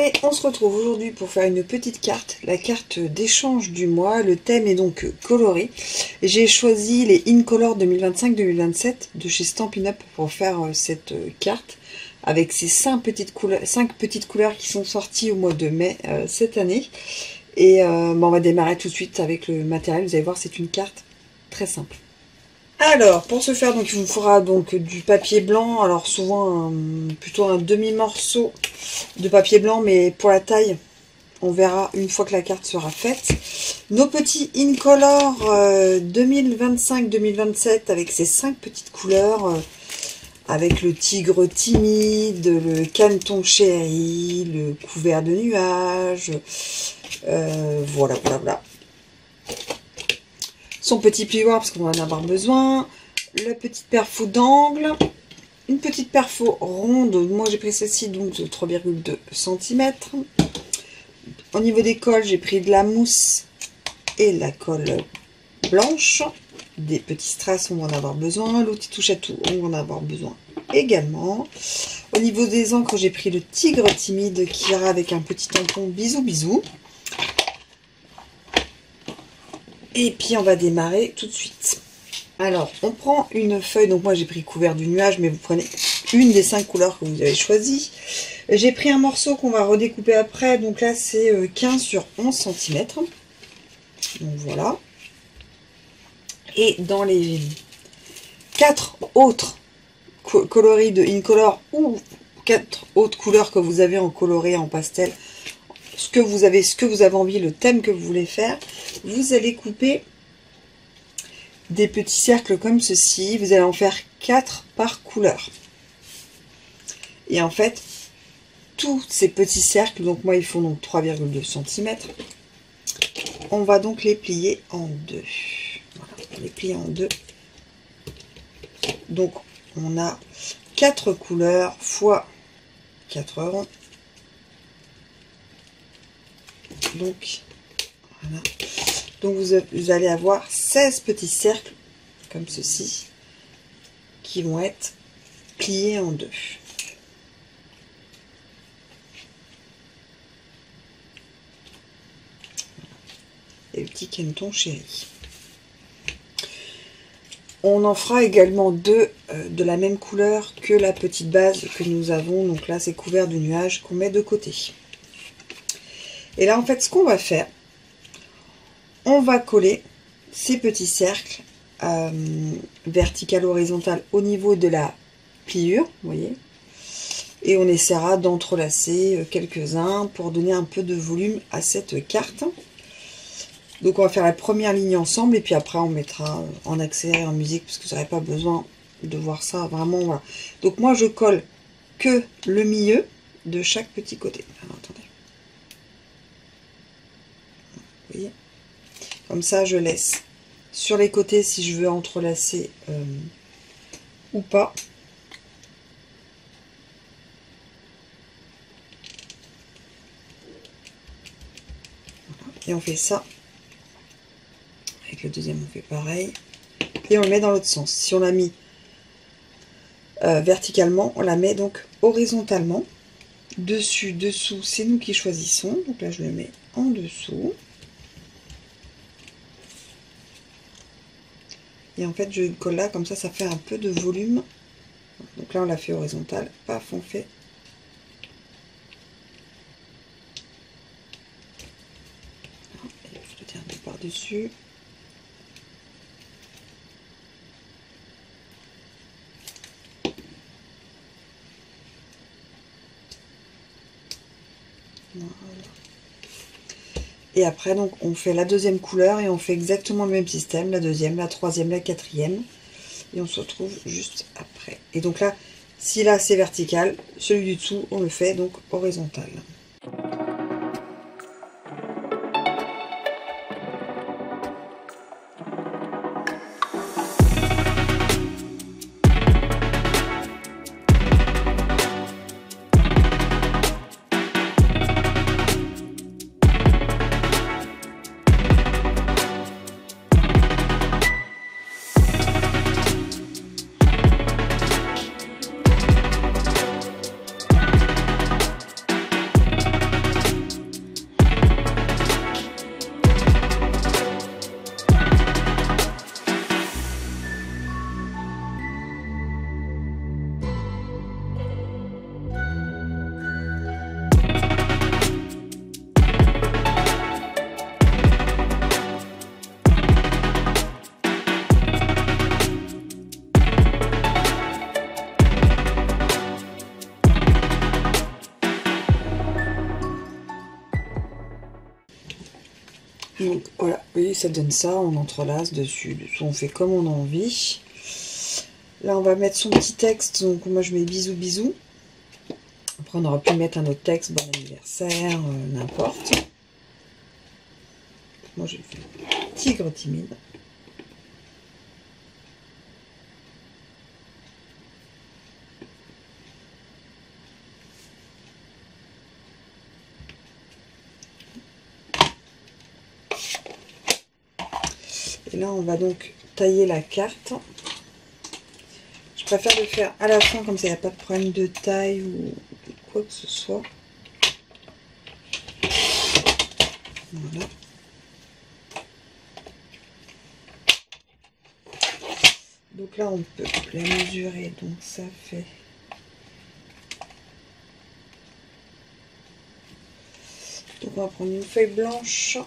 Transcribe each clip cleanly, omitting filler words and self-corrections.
Allez, on se retrouve aujourd'hui pour faire une petite carte, la carte d'échange du mois. Le thème est donc coloré. J'ai choisi les Incolor 2025-2027 de chez Stampin' Up pour faire cette carte avec ces 5 petites couleurs qui sont sorties au mois de mai cette année. Et on va démarrer tout de suite avec le matériel. Vous allez voir, c'est une carte très simple. Alors, pour ce faire, donc, il vous faudra donc du papier blanc, alors souvent plutôt un demi-morceau de papier blanc, mais pour la taille, on verra une fois que la carte sera faite. Nos petits Incolor 2025-2027 avec ces 5 petites couleurs, avec le tigre timide, le caneton chéri, le couvert de nuages, voilà. Son petit plioir parce qu'on va en avoir besoin, la petite perfo d'angle, une petite perfo ronde, moi j'ai pris celle-ci donc de 3,2 cm. Au niveau des cols, j'ai pris de la mousse et la colle blanche, des petits strass, on va en avoir besoin, l'outil touche à tout, on va en avoir besoin également. Au niveau des encres, j'ai pris le tigre timide qui ira avec un petit tampon bisous. Et puis on va démarrer tout de suite. Alors on prend une feuille, donc moi j'ai pris couvert du nuage, mais vous prenez une des 5 couleurs que vous avez choisies. J'ai pris un morceau qu'on va redécouper après, donc là c'est 15 sur 11 cm. Donc voilà. Et dans les 4 autres coloris de Incolor ou 4 autres couleurs que vous avez en coloré, en pastel, ce que vous avez envie, le thème que vous voulez faire, vous allez couper des petits cercles comme ceci. Vous allez en faire 4 par couleur. Et en fait, tous ces petits cercles, donc moi ils font donc 3,2 cm, on va donc les plier en deux. Voilà, on les plie en deux. Donc on a 4 couleurs fois 4 ronds. Donc, voilà. Donc vous allez avoir 16 petits cercles comme ceci qui vont être pliés en deux. Et le petit caneton chéri. On en fera également 2 de la même couleur que la petite base que nous avons. Donc là c'est couvert de nuages qu'on met de côté. Et là, en fait, ce qu'on va faire, on va coller ces petits cercles vertical, horizontal au niveau de la pliure, vous voyez. Et on essaiera d'entrelacer quelques-uns pour donner un peu de volume à cette carte. Donc, on va faire la première ligne ensemble et puis après, on mettra en accéléré en musique parce que vous n'aurez pas besoin de voir ça vraiment. Voilà. Donc, moi, je colle que le milieu de chaque petit côté. Alors, attendez. Vous voyez, comme ça je laisse sur les côtés si je veux entrelacer ou pas. Voilà. Et on fait ça avec le deuxième, on fait pareil et on le met dans l'autre sens. Si on l'a mis verticalement, on la met donc horizontalement, dessus, dessous, c'est nous qui choisissons. Donc là je le mets en dessous. Et en fait, je colle là, comme ça, ça fait un peu de volume. Donc là, on l'a fait horizontal. Paf, on fait. Et je le tiens par-dessus. Voilà. Et après, donc, on fait la deuxième couleur et on fait exactement le même système. La deuxième, la troisième, la quatrième. Et on se retrouve juste après. Et donc là, si là c'est vertical, celui du dessous, on le fait donc horizontal. Donc voilà, vous voyez, ça donne ça, on entrelace dessus, dessous, on fait comme on a envie. Là, on va mettre son petit texte, donc moi je mets bisous bisous. Après, on aurait pu mettre un autre texte, bon anniversaire, n'importe. Moi, j'ai fait tigre timide. Et là, on va donc tailler la carte. Je préfère le faire à la fin, comme ça, il n'y a pas de problème de taille ou quoi que ce soit. Voilà. Donc là, on peut la mesurer. Donc ça fait... Donc on va prendre une feuille blanche.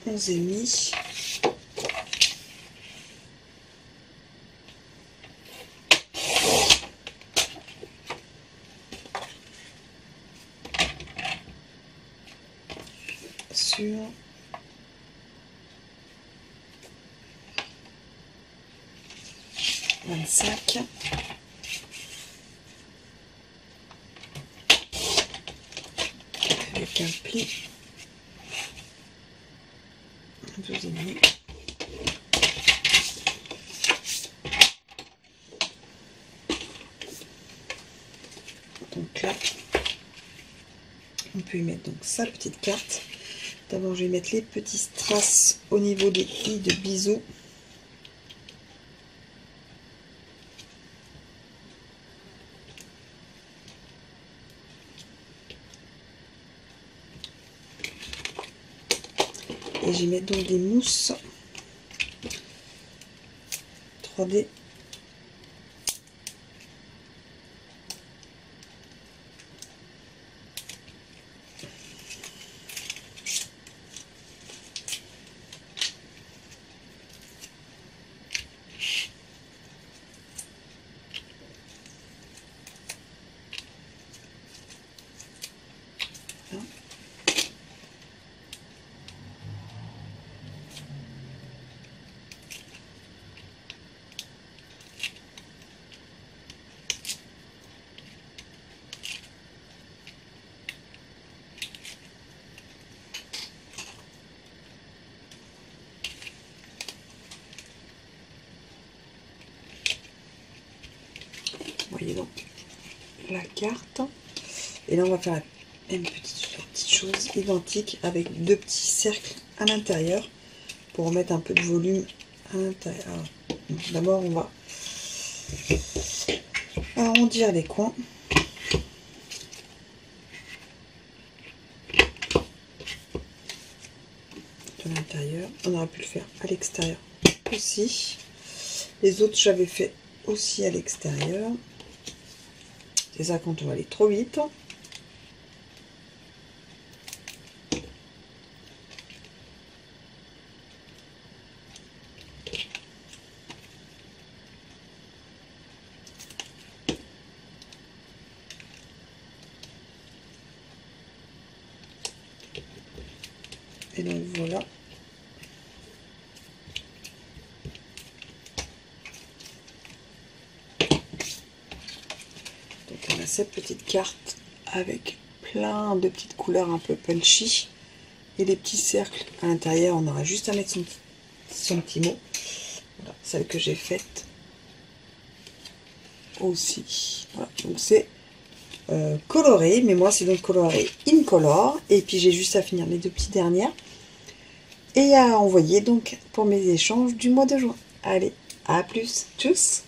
11,5. Sur 25. Avec un pli. 12,5. Donc là, on peut y mettre donc sa petite carte. D'abord, je vais mettre les petits strass au niveau des i de bisous. Et j'y mets donc des mousses 3D. Vous voyez donc la carte. Et là, on va faire la même petite chose identique avec deux petits cercles à l'intérieur pour remettre un peu de volume à l'intérieur. D'abord, on va arrondir les coins. De l'intérieur. On aurait pu le faire à l'extérieur aussi. Les autres, j'avais fait aussi à l'extérieur. C'est ça quand on va aller trop vite. Et donc voilà. Donc on a cette petite carte avec plein de petites couleurs un peu punchy. Et les petits cercles à l'intérieur, on aura juste à mettre son petit mot. Voilà, celle que j'ai faite aussi. Voilà, donc c'est coloré, mais moi c'est donc coloré Incolor. Et puis j'ai juste à finir les deux petites dernières. Et à envoyer donc pour mes échanges du mois de juin. Allez, à plus, tchuss!